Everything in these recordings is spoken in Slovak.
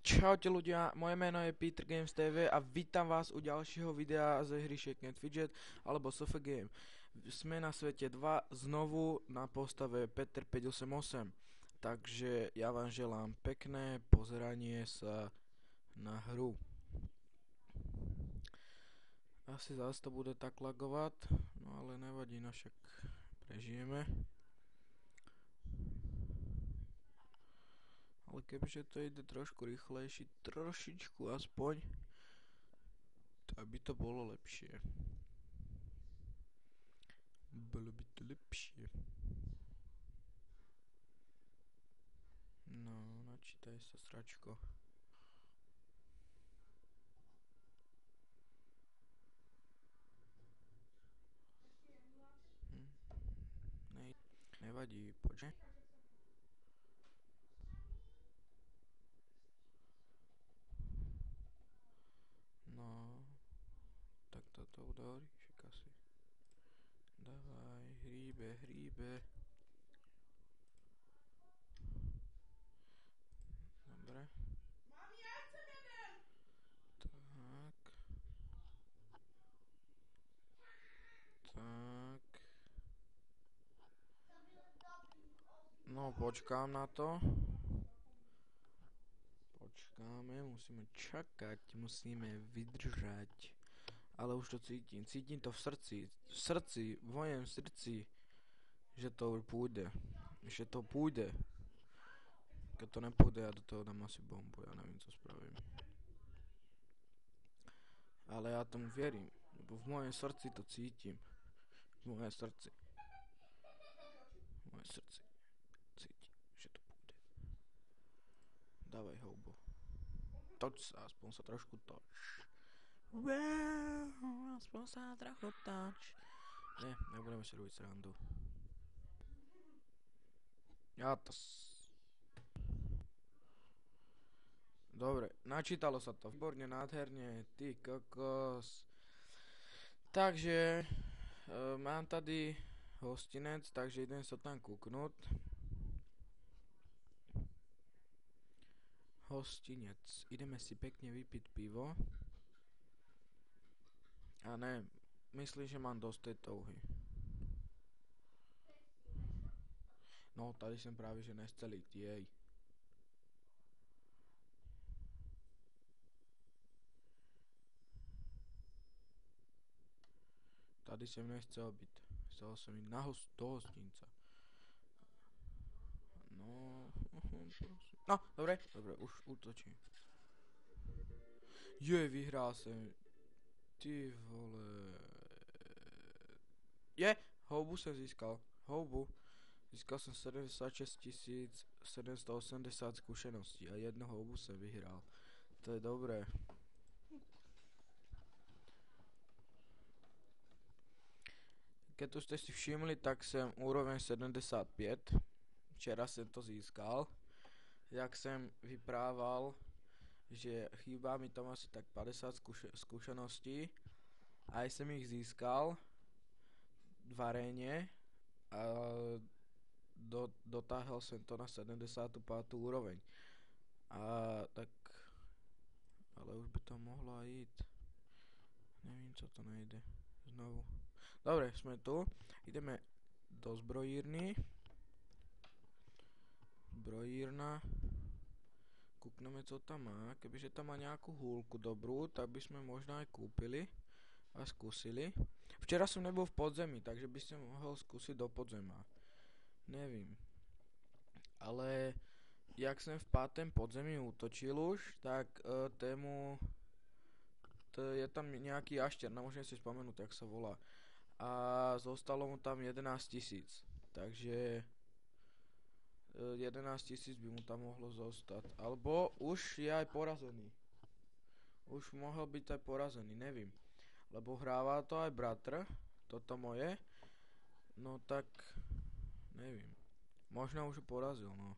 Čaute ľudia, moje meno je Peter Games TV a vítam vás u ďalšieho videa z hry Shake Not Fidget alebo SF Game. Sme na svete 2 znovu na postave Peter 588. Takže ja vám želám pekné pozeranie sa na hru. Asi zase to bude tak lagovať, no ale nevadí, no však prežijeme. Ale kebyže to ide trošku rýchlejšie, trošičku aspoň, tak by to bolo lepšie. Bolo by to lepšie. No, načítaj sa, sračko. Hm. Nevadí, počkaj. No, tak toto udaríš asi. Dávaj, hríbe. Dobre. Tak. Tak. No, počkám na to. Počkáme, musíme čakať, musíme vydržať. Ale už to cítim to v srdci, v mojom srdci, že to pôjde. Že to pôjde. Keď to nepôjde, ja do toho dám asi bombu, ja neviem, co spravím. Ale ja tomu verím, lebo v mojom srdci to cítim. V mojom srdci cítim, že to pôjde. Dávaj houbo. Toč sa, aspoň sa trošku toč. Aspoň sa trochu toč. Ne, nebudeme si robiť srandu. Ja to Dobre, načítalo sa to. Výborne, nádherne, ty kokos. Takže, mám tady hostinec, takže idem sa tam kúknúť. Hostinec, ideme si pekne vypiť pivo. A ne, myslím, že mám dosť tej touhy. No, tady jsem právě že nescelý, jej. Tady jsem nechcel být. Chcel jsem jít do hostinca. No, prosím. No, dobre, už útočím. Vyhrál jsem. Ty vole. Houbu jsem získal. Získal jsem 76 780 zkušeností a jednu houbu jsem vyhrál. To je dobré. Keď to ste si všimli, tak jsem úroveň 75. Včera jsem to získal. Jak jsem vyprával, že chýba mi tam asi tak 50 skúseností. Aj jsem ich získal v aréne a dotáhal jsem to na 75. úroveň. A tak... Ale už by to mohlo jít. Nevím, co to nejde. Znovu. Dobre, sme tu. Ideme do zbrojírny. Zbrojírna. Kúkneme, co tam má. Kebyže tam má nejakú húlku dobrú, tak by sme možno aj kúpili a skúsili. Včera som nebol v podzemí, takže by ste mohol skúsiť do podzemá. Nevím. Ale jak som v 5. podzemí útočil už, tak tému... Je tam nejaký jašter, nemôžem si spomenúť, jak sa volá. A zostalo mu tam 11 000. Takže 11 000 by mu tam mohlo zostať. Alebo už je aj porazený. Už mohol byť aj porazený, nevím. Lebo hráva to aj bratr, toto moje. No tak, nevím. Možno už ho porazil, no.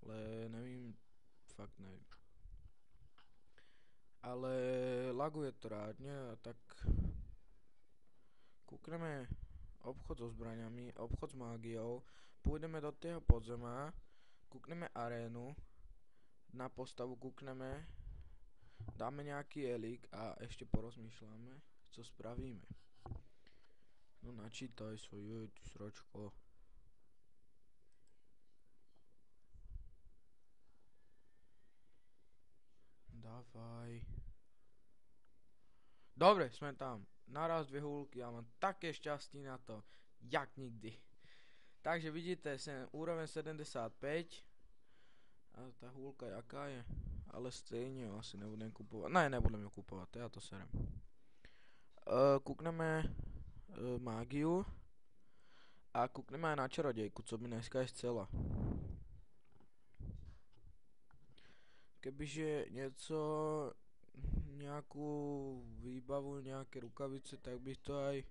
Ale nevím, fakt nevím. Ale laguje to rádne, tak kúkneme obchod so zbraňami, obchod s mágiou, pôjdeme do tého podzema, kúkneme arénu na postavu kúkneme, dáme nejaký elík a ešte porozmýšľame, co spravíme. No načítaj svoju sročko. Dávaj. Dobre, sme tam. Naraz 2 húlky, ja mám také šťastie na to, jak nikdy. Takže vidíte, úroveň 75. A tá húlka jaká je? Ale stejne ju asi nebudem kupovať. Ne, nebudem ju kupovať, ja to serem. Kúkneme mágiu. A kúkneme aj na čarodejku, co by dneska je chcela. Kebyže něco, nejakú výbavu, nejaké rukavice, tak bych to aj,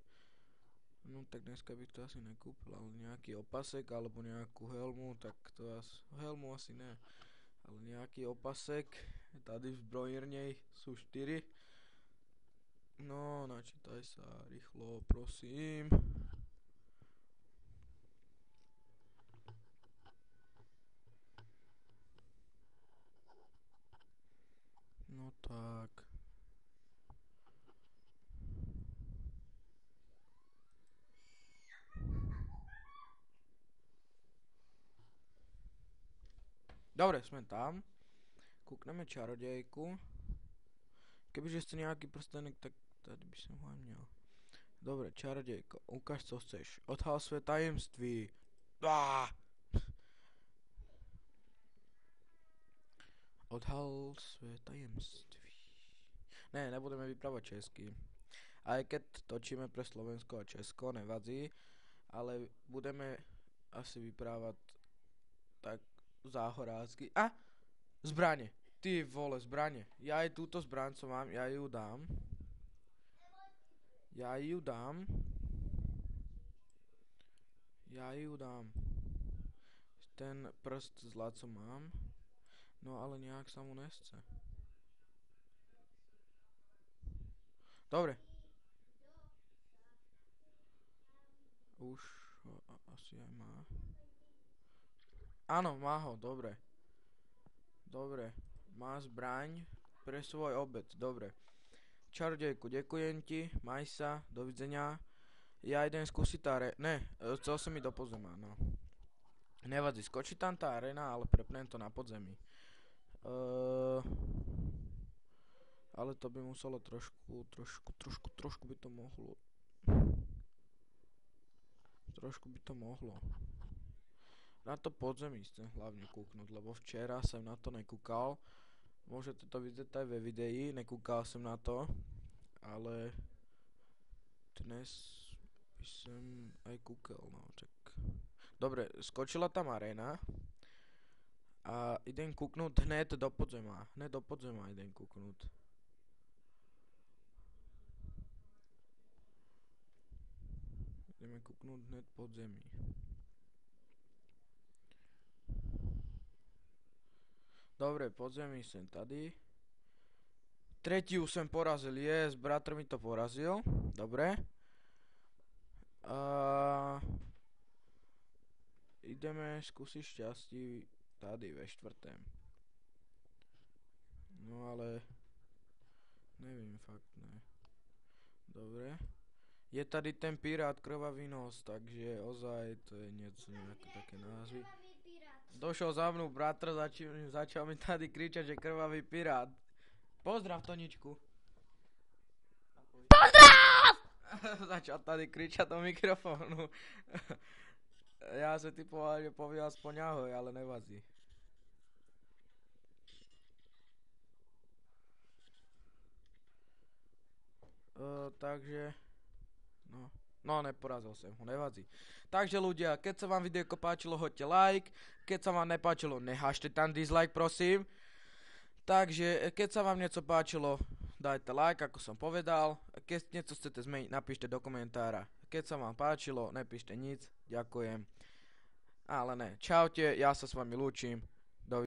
no tak dneska bych to asi nekúpil, ale nejaký opasek alebo nejakú helmu, tak to helmu asi ne, ale nejaký opasek, tady v zbrojírnej sú 4. No, načítaj sa rýchlo, prosím. No tak. Dobre, sme tam. Kúkneme čarodejku. Kebyže chce nejaký prstenek, tak tady by som ho aj měl. Dobre, čarodejko, ukáž co chceš. Odhal své tajemství. Odhal své tajemství. Ne, nebudeme vyprávať česky. Aj keď točíme pre Slovensko a Česko, nevadí. Ale budeme asi vyprávať tak záhorácky. Zbranie. Ty vole, zbranie. Ja aj túto zbraň, co mám, ja ju dám. Ja ju dám. Ten prst zla, co mám. No ale nejak sa mu nesce. Dobre. Už ho asi aj má. Áno, má ho, dobre. Dobre. Má zbraň pre svoj obed, dobre. Čarodejku, ďakujem ti, maj sa, dovidenia. Ja idem skúsiť chcel som ísť do podzemia, no. Nevadí, skočí tam tá arena, ale prepnem to na podzemí. Ale to by muselo trošku by to mohlo. Trošku by to mohlo. Na to podzemí chcem hlavne kúknúť, lebo včera som na to nekúkal. Môžete to vidieť aj ve videi, nekúkal som na to. Ale dnes by som aj kúkal, no čak. Dobre, skočila tam arena. A idem kúknúť hned do podzemia. Hned do podzemia idem kúknúť. Ideme kúknúť hned podzemí. Dobre, podzemí som tady. Tretiu som porazil, bratr mi to porazil. Dobre. Ideme skúsiť šťastí tady ve 4. No ale nevím, fakt ne. Dobre. Je tady ten pirát krvavý nos, takže ozaj to je niečo nejaké také názvy. Došol za mnou bratr, začal mi tady kričať, že krvavý pirát. Pozdrav, Toničku. Pozdrav! Začal tady kričať do mikrofónu. Ja som typoval, že povie aspoň ahoj, ale nevadí. Takže... No, neporazil som ho, nevadí. Takže ľudia, keď sa vám videjko páčilo, hoďte like. Keď sa vám nepáčilo, nehažte tam dislike, prosím. Takže, keď sa vám niečo páčilo, dajte like, ako som povedal. Keď niečo chcete zmeniť, napíšte do komentára. Keď sa vám páčilo, nepíšte nic. Ďakujem. Ale ne, čaute, ja sa s vami lúčim.